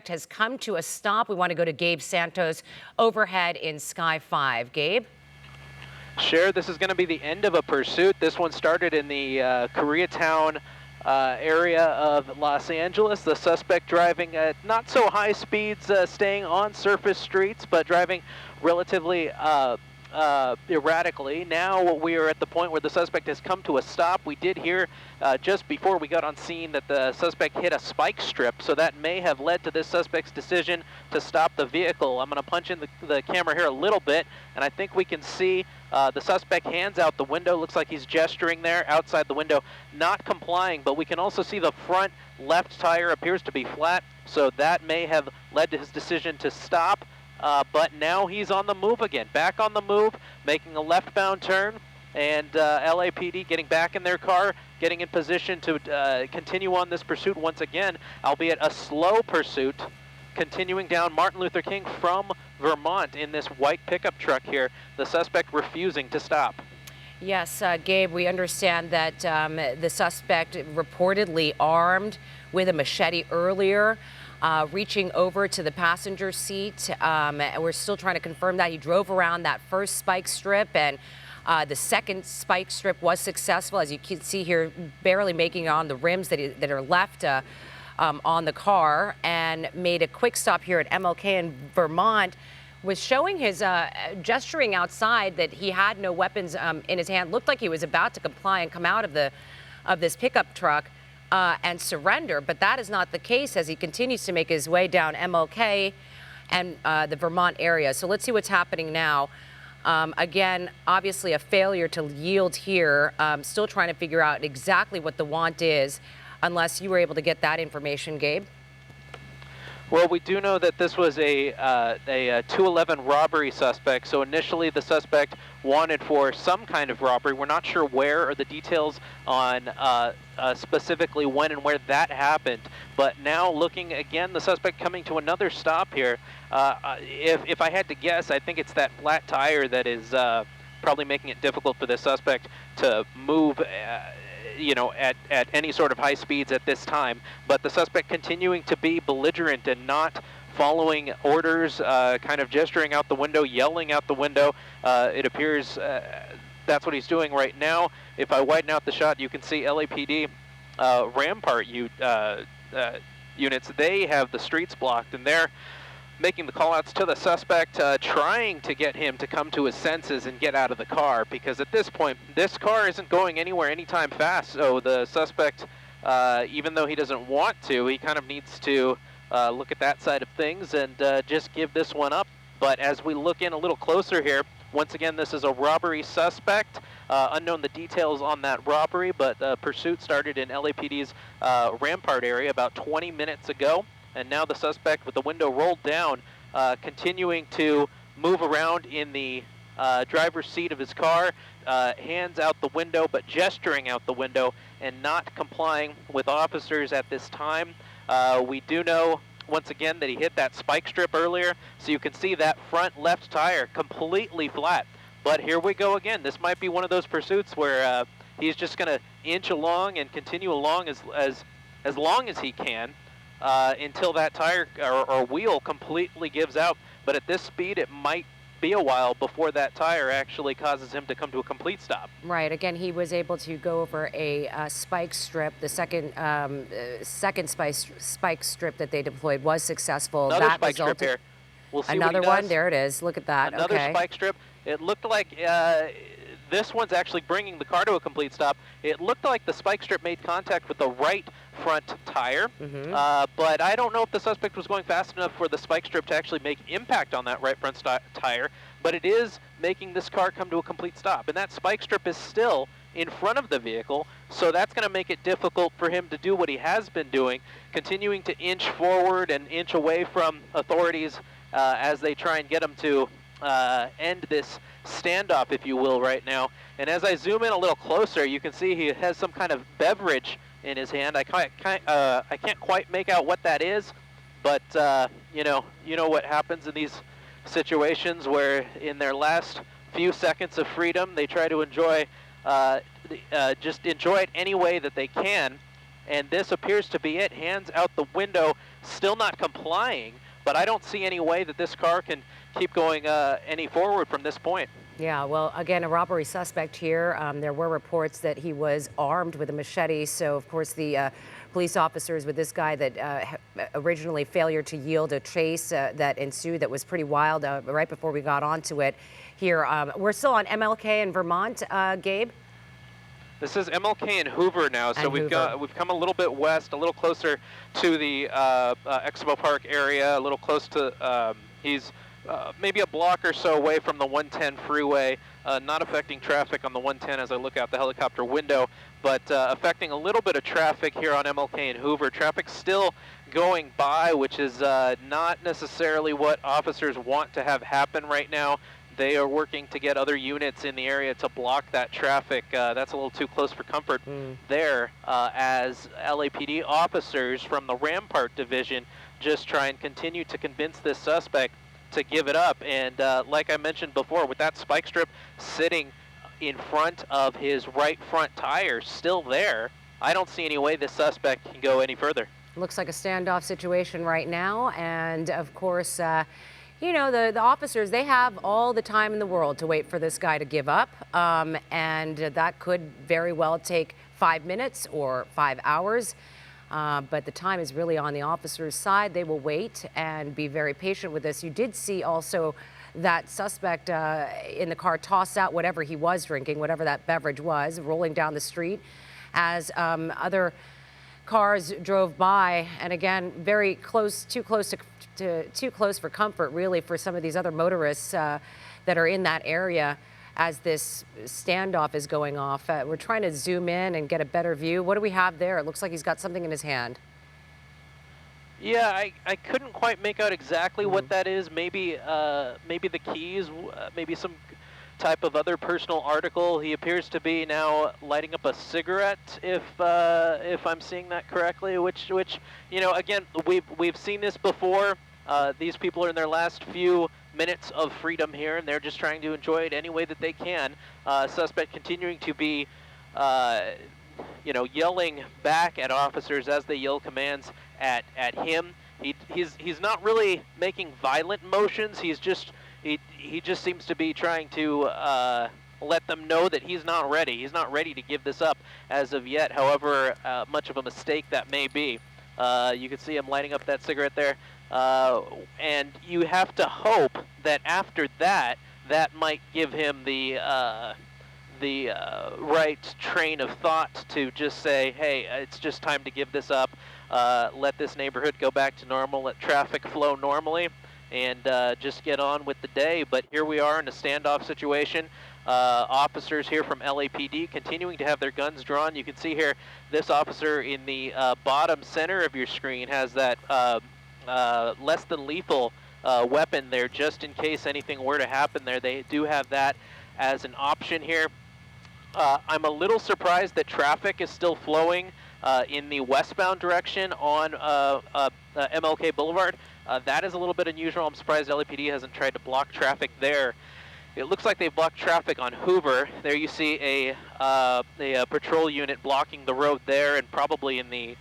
suspect has come to a stop. We want to go to Gabe Santos overhead in Sky 5. Gabe? Sure, this is going to be the end of a pursuit. This one started in the Koreatown area of Los Angeles. The suspect driving at not so high speeds, staying on surface streets, but driving relatively erratically. Now we are at the point where the suspect has come to a stop. We did hear just before we got on scene that the suspect hit a spike strip, so that may have led to this suspect's decision to stop the vehicle. I'm going to punch in the camera here a little bit, and I think we can see the suspect hands out the window. Looks like he's gesturing there outside the window, not complying, but we can also see the front left tire appears to be flat, so that may have led to his decision to stop. But now he's on the move again, back on the move, making a left-bound turn, and LAPD getting back in their car, getting in position to continue on this pursuit once again, albeit a slow pursuit, continuing down Martin Luther King from Vermont in this white pickup truck here, the suspect refusing to stop. Yes, Gabe, we understand that the suspect reportedly armed with a machete earlier. Reaching over to the passenger seat. We're still trying to confirm that. He drove around that first spike strip, and the second spike strip was successful, as you can see here, barely making it on the rims that are left on the car, and made a quick stop here at MLK in Vermont. Was showing his gesturing outside that he had no weapons in his hand. Looked like he was about to comply and come out of this pickup truck and surrender, but that is not the case as he continues to make his way down MLK and the Vermont area. So let's see what's happening now. Again, obviously a failure to yield here. Still trying to figure out exactly what the want is, unless you were able to get that information, Gabe. Well, we do know that this was a 211 robbery suspect. So initially the suspect wanted for some kind of robbery. We're not sure where or the details on specifically when and where that happened. But now looking again, the suspect coming to another stop here. If I had to guess, I think it's that flat tire that is probably making it difficult for the suspect to move you know, at any sort of high speeds at this time. But the suspect continuing to be belligerent and not following orders, kind of gesturing out the window, yelling out the window. It appears that's what he's doing right now. If I widen out the shot, you can see LAPD Rampart units. They have the streets blocked, and they're making the call-outs to the suspect, trying to get him to come to his senses and get out of the car, because at this point, this car isn't going anywhere anytime fast. So the suspect, even though he doesn't want to, he kind of needs to look at that side of things and just give this one up. But as we look in a little closer here, once again, this is a robbery suspect. Unknown the details on that robbery, but pursuit started in LAPD's Rampart area about 20 minutes ago. And now the suspect with the window rolled down, continuing to move around in the driver's seat of his car, hands out the window, but gesturing out the window and not complying with officers at this time. We do know, once again, that he hit that spike strip earlier, so you can see that front left tire completely flat. But here we go again. This might be one of those pursuits where he's just going to inch along and continue along as long as he can. Until that tire or wheel completely gives out. But at this speed, it might be a while before that tire actually causes him to come to a complete stop. Right. Again, he was able to go over a spike strip. The second spike strip that they deployed was successful. Another that spike strip here. We'll see another what he does. one. There it is. Look at that. Another okay. spike strip. It looked like this one's actually bringing the car to a complete stop. It looked like the spike strip made contact with the right front tire, but I don't know if the suspect was going fast enough for the spike strip to actually make impact on that right front tire, but it is making this car come to a complete stop. And that spike strip is still in front of the vehicle, so that's going to make it difficult for him to do what he has been doing, continuing to inch forward and inch away from authorities as they try and get him to end this standoff, if you will, right now. And as I zoom in a little closer, you can see he has some kind of beverage in his hand. I can't quite make out what that is, but you know what happens in these situations where in their last few seconds of freedom they try to enjoy just enjoy it any way that they can. And this appears to be it. Hands out the window, still not complying, but I don't see any way that this car can keep going any forward from this point. Yeah, well, again, a robbery suspect here. There were reports that he was armed with a machete. So, of course, the police officers with this guy that originally failure to yield a chase that ensued that was pretty wild right before we got onto it here. We're still on MLK in Vermont, Gabe. This is MLK and Hoover now, so And we've come a little bit west, a little closer to the Expo Park area, a little close to, he's maybe a block or so away from the 110 freeway, not affecting traffic on the 110 as I look out the helicopter window, but affecting a little bit of traffic here on MLK and Hoover. Traffic still going by, which is not necessarily what officers want to have happen right now. They are working to get other units in the area to block that traffic. That's a little too close for comfort there, as LAPD officers from the Rampart Division just try and continue to convince this suspect to give it up. And like I mentioned before, with that spike strip sitting in front of his right front tire still there, I don't see any way this suspect can go any further. Looks like a standoff situation right now. And of course, you know, the officers, they have all the time in the world to wait for this guy to give up. And that could very well take 5 minutes or 5 hours. But the time is really on the officer's side. They will wait and be very patient with this. You did see also that suspect in the car toss out whatever he was drinking, whatever that beverage was, rolling down the street as other cars drove by. And again, very close, too close for comfort, really, for some of these other motorists that are in that area as this standoff is going off. We're trying to zoom in and get a better view. What do we have there? It looks like he's got something in his hand. Yeah, I couldn't quite make out exactly what that is. Maybe maybe the keys, maybe some type of other personal article. He appears to be now lighting up a cigarette, if I'm seeing that correctly. Which you know, again, we've seen this before. These people are in their last few minutes of freedom here, and they're just trying to enjoy it any way that they can. Suspect continuing to be, you know, yelling back at officers as they yell commands at him. He's not really making violent motions. He just seems to be trying to let them know that he's not ready. He's not ready to give this up as of yet, however much of a mistake that may be. You can see him lighting up that cigarette there. And you have to hope that after that, that might give him the right train of thought to just say, hey, it's just time to give this up. Let this neighborhood go back to normal, let traffic flow normally, and just get on with the day. But here we are in a standoff situation. Officers here from LAPD continuing to have their guns drawn. You can see here this officer in the bottom center of your screen has that less than lethal weapon there, just in case anything were to happen there. They do have that as an option here. I'm a little surprised that traffic is still flowing in the westbound direction on MLK Boulevard. That is a little bit unusual. I'm surprised LAPD hasn't tried to block traffic there. It looks like they've blocked traffic on Hoover. There you see a patrol unit blocking the road there, and probably in the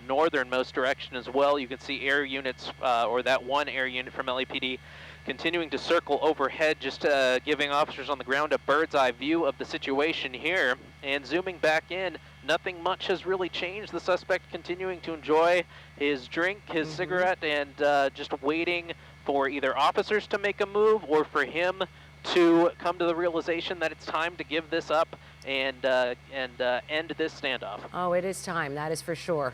northernmost direction as well. You can see air units, or that one air unit from LAPD, continuing to circle overhead, just giving officers on the ground a bird's eye view of the situation here. And zooming back in, nothing much has really changed. The suspect continuing to enjoy his drink, his cigarette, and just waiting for either officers to make a move or for him to come to the realization that it's time to give this up and end this standoff. Oh, it is time, that is for sure.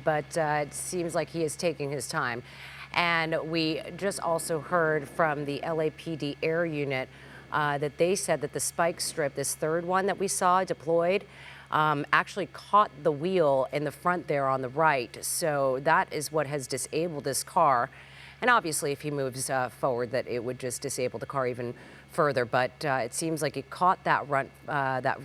But it seems like he is taking his time. And we just also heard from the LAPD air unit that they said that the spike strip, this third one that we saw deployed, actually caught the wheel in the front there on the right. So that is what has disabled this car. And obviously, if he moves forward, that it would just disable the car even further. But it seems like it caught that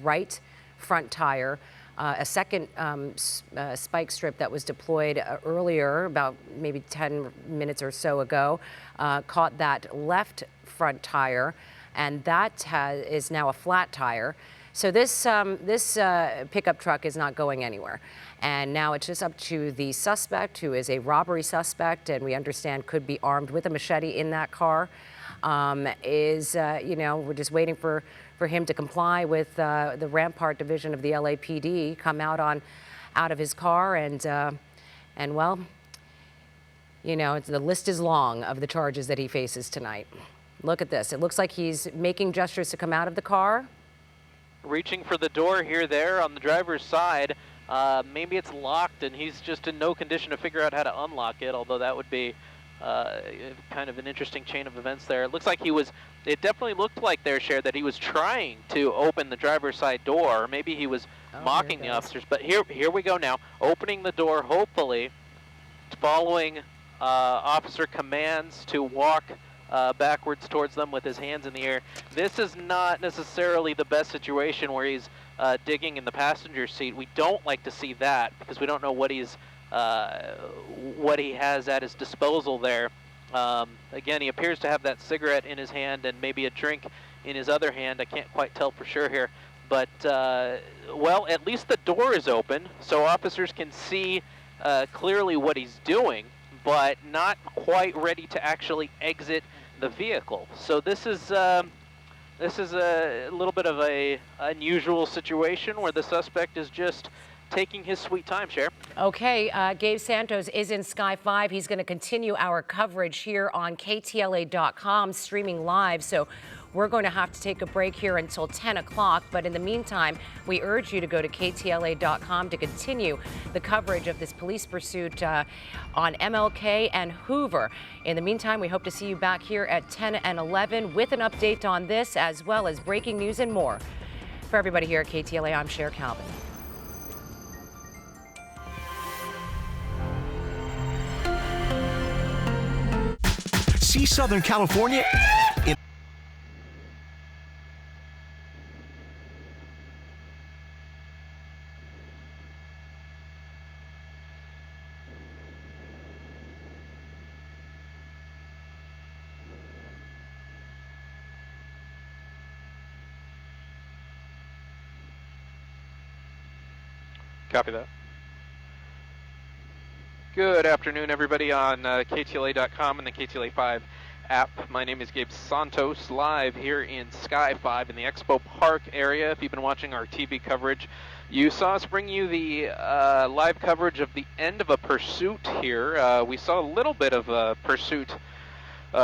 right front tire. A second spike strip that was deployed earlier, about maybe 10 minutes or so ago, caught that left front tire, and that is now a flat tire. So this pickup truck is not going anywhere. And now it's just up to the suspect, who is a robbery suspect, and we understand could be armed with a machete in that car. We're just waiting for him to comply with the Rampart Division of the LAPD, come out of his car, and well, the list is long of the charges that he faces tonight. Look at this. It looks like he's making gestures to come out of the car. Reaching for the door here, there on the driver's side. Maybe it's locked and he's just in no condition to figure out how to unlock it, although that would be kind of an interesting chain of events there. It looks like it definitely looked like there, Cher, that he was trying to open the driver's side door. Maybe he was mocking the officers, but here we go now. Opening the door, hopefully, following officer commands to walk backwards towards them with his hands in the air. This is not necessarily the best situation where he's digging in the passenger seat. We don't like to see that because we don't know what he has at his disposal there. Again, he appears to have that cigarette in his hand and maybe a drink in his other hand. I can't quite tell for sure here. But, well, at least the door is open, so officers can see clearly what he's doing, but not quite ready to actually exit the vehicle. So this is a little bit of a unusual situation where the suspect is just taking his sweet time, Cher. Okay, Gabe Santos is in Sky 5. He's going to continue our coverage here on KTLA.com, streaming live. So we're going to have to take a break here until 10 o'clock. But in the meantime, we urge you to go to KTLA.com to continue the coverage of this police pursuit on MLK and Hoover. In the meantime, we hope to see you back here at 10 and 11 with an update on this, as well as breaking news and more. For everybody here at KTLA, I'm Cher Calvin. See Southern California in Copy that. Good afternoon, everybody on KTLA.com and the KTLA 5 app. My name is Gabe Santos, live here in Sky 5 in the Expo Park area. If you've been watching our TV coverage, you saw us bring you the live coverage of the end of a pursuit here. We saw a little bit of a pursuit,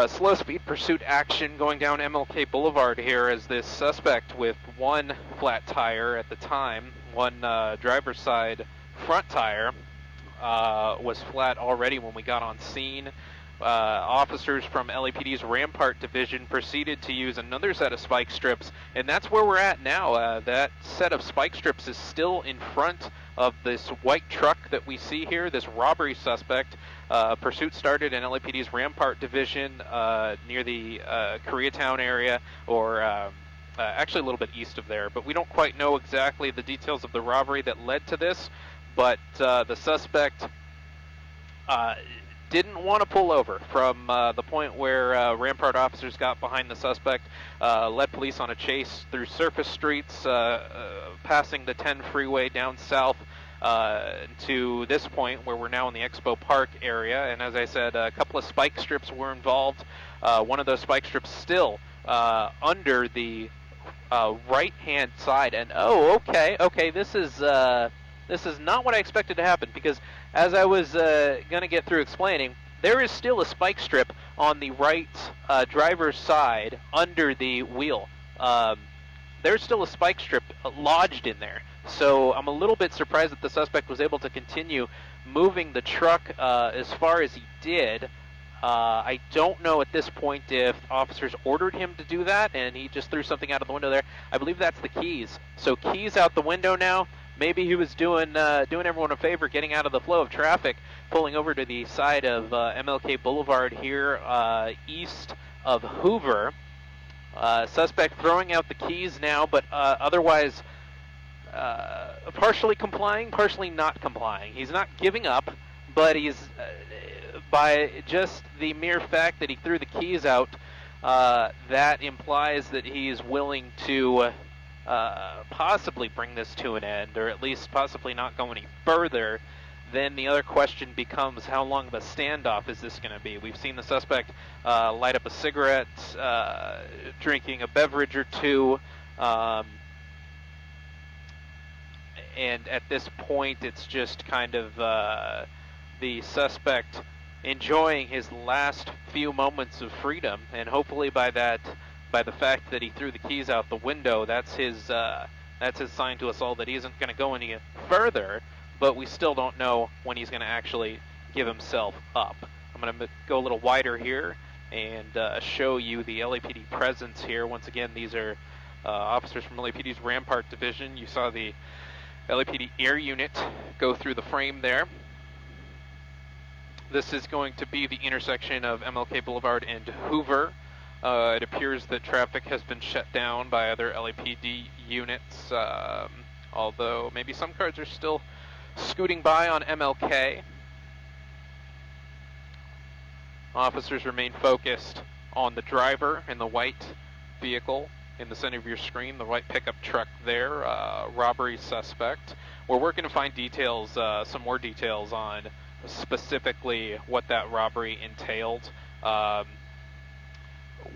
slow speed pursuit action going down MLK Boulevard here as this suspect with one flat tire at the time, one driver's side front tire, was flat already when we got on scene. Officers from LAPD's Rampart Division proceeded to use another set of spike strips, and that's where we're at now. That set of spike strips is still in front of this white truck that we see here, this robbery suspect. Pursuit started in LAPD's Rampart Division near the Koreatown area, or actually a little bit east of there, but we don't quite know exactly the details of the robbery that led to this. But the suspect didn't want to pull over from the point where Rampart officers got behind the suspect, led police on a chase through surface streets, passing the 10 freeway down south to this point where we're now in the Expo Park area. And as I said, a couple of spike strips were involved. One of those spike strips still under the right-hand side. And okay, this is not what I expected to happen, because as I was going to get through explaining, there is still a spike strip on the right driver's side under the wheel. There's still a spike strip lodged in there. So I'm a little bit surprised that the suspect was able to continue moving the truck as far as he did. I don't know at this point if officers ordered him to do that and he just threw something out of the window there. I believe that's the keys. So keys out the window now. Maybe he was doing everyone a favor, getting out of the flow of traffic, pulling over to the side of MLK Boulevard here, east of Hoover. Suspect throwing out the keys now, but otherwise partially complying, partially not complying. He's not giving up, but he's, by just the mere fact that he threw the keys out, that implies that he's willing to possibly bring this to an end, or at least possibly not go any further, then the other question becomes, how long of a standoff is this going to be? We've seen the suspect light up a cigarette, drinking a beverage or two, and at this point it's just kind of the suspect enjoying his last few moments of freedom, and hopefully by the fact that he threw the keys out the window, that's his sign to us all that he isn't going to go any further, but we still don't know when he's going to actually give himself up. I'm going to go a little wider here and show you the LAPD presence here. Once again, these are officers from LAPD's Rampart Division. You saw the LAPD air unit go through the frame there. This is going to be the intersection of MLK Boulevard and Hoover. It appears that traffic has been shut down by other LAPD units, although maybe some cars are still scooting by on MLK. Officers remain focused on the driver in the white vehicle in the center of your screen, the white pickup truck there, robbery suspect. We're working to find details, some more details on specifically what that robbery entailed.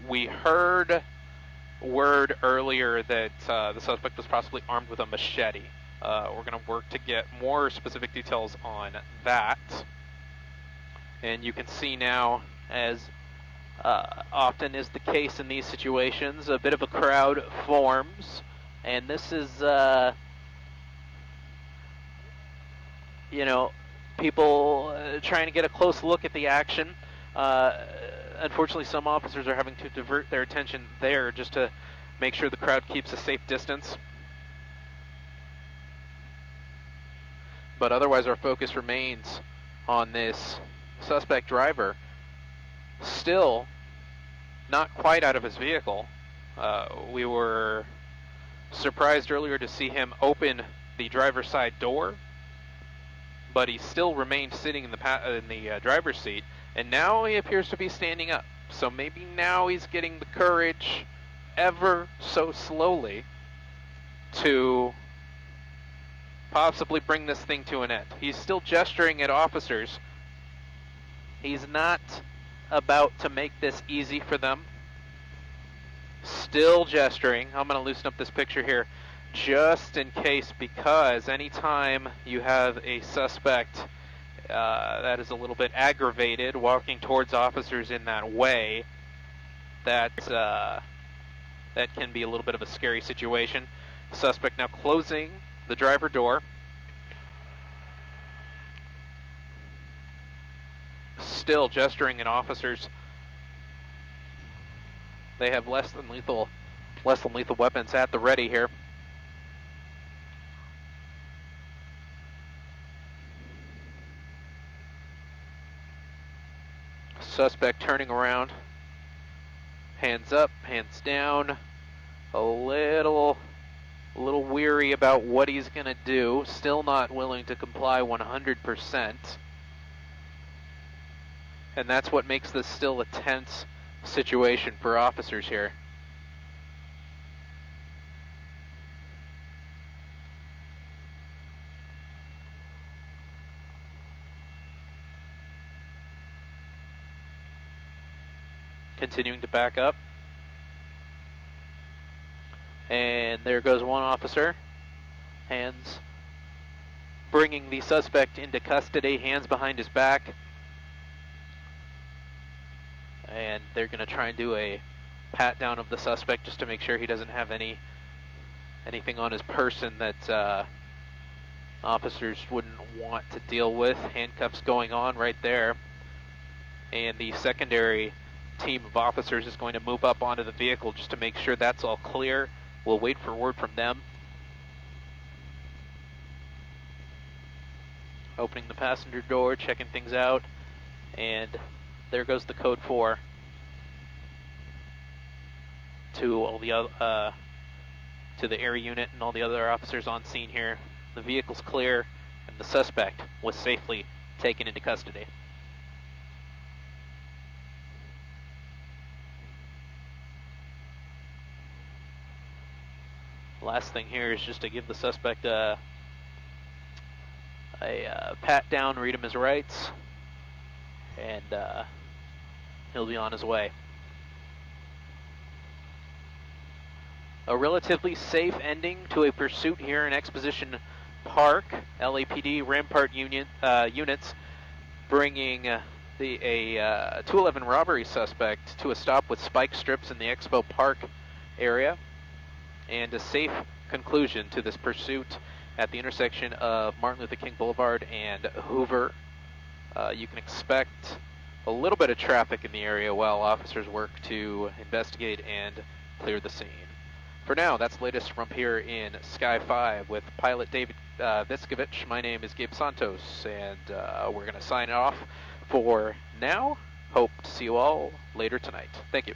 We heard word earlier that the suspect was possibly armed with a machete. We're going to work to get more specific details on that. And you can see now, as often is the case in these situations, a bit of a crowd forms. And this is, people trying to get a close look at the action. Unfortunately, some officers are having to divert their attention there just to make sure the crowd keeps a safe distance. But otherwise, our focus remains on this suspect driver, still not quite out of his vehicle. We were surprised earlier to see him open the driver's side door, but he still remained sitting in the driver's seat, and now he appears to be standing up. So maybe now he's getting the courage, ever so slowly, to possibly bring this thing to an end. He's still gesturing at officers. He's not about to make this easy for them. Still gesturing. I'm going to loosen up this picture here just in case, because anytime you have a suspect that is a little bit aggravated walking towards officers in that way, that can be a little bit of a scary situation. The suspect now closing the driver door. Still gesturing at officers. They have less than lethal weapons at the ready here. Suspect turning around, hands up, hands down, a little weary about what he's going to do, still not willing to comply 100%. And that's what makes this still a tense situation for officers here. Continuing to back up. And there goes one officer. Hands bringing the suspect into custody, hands behind his back. And they're going to try and do a pat down of the suspect just to make sure he doesn't have anything on his person that officers wouldn't want to deal with. Handcuffs going on right there. And the secondary team of officers is going to move up onto the vehicle just to make sure that's all clear. We'll wait for word from them. Opening the passenger door, checking things out, and there goes the code 4 to all the to the air unit and all the other officers on scene here. The vehicle's clear, and the suspect was safely taken into custody. Last thing here is just to give the suspect a pat down, read him his rights, and he'll be on his way. A relatively safe ending to a pursuit here in Exposition Park. LAPD Rampart units bringing a 211 robbery suspect to a stop with spike strips in the Expo Park area, and a safe conclusion to this pursuit at the intersection of Martin Luther King Boulevard and Hoover. You can expect a little bit of traffic in the area while officers work to investigate and clear the scene. For now, that's the latest from here in Sky 5 with pilot David Viscovich. My name is Gabe Santos, and we're going to sign off for now. Hope to see you all later tonight. Thank you.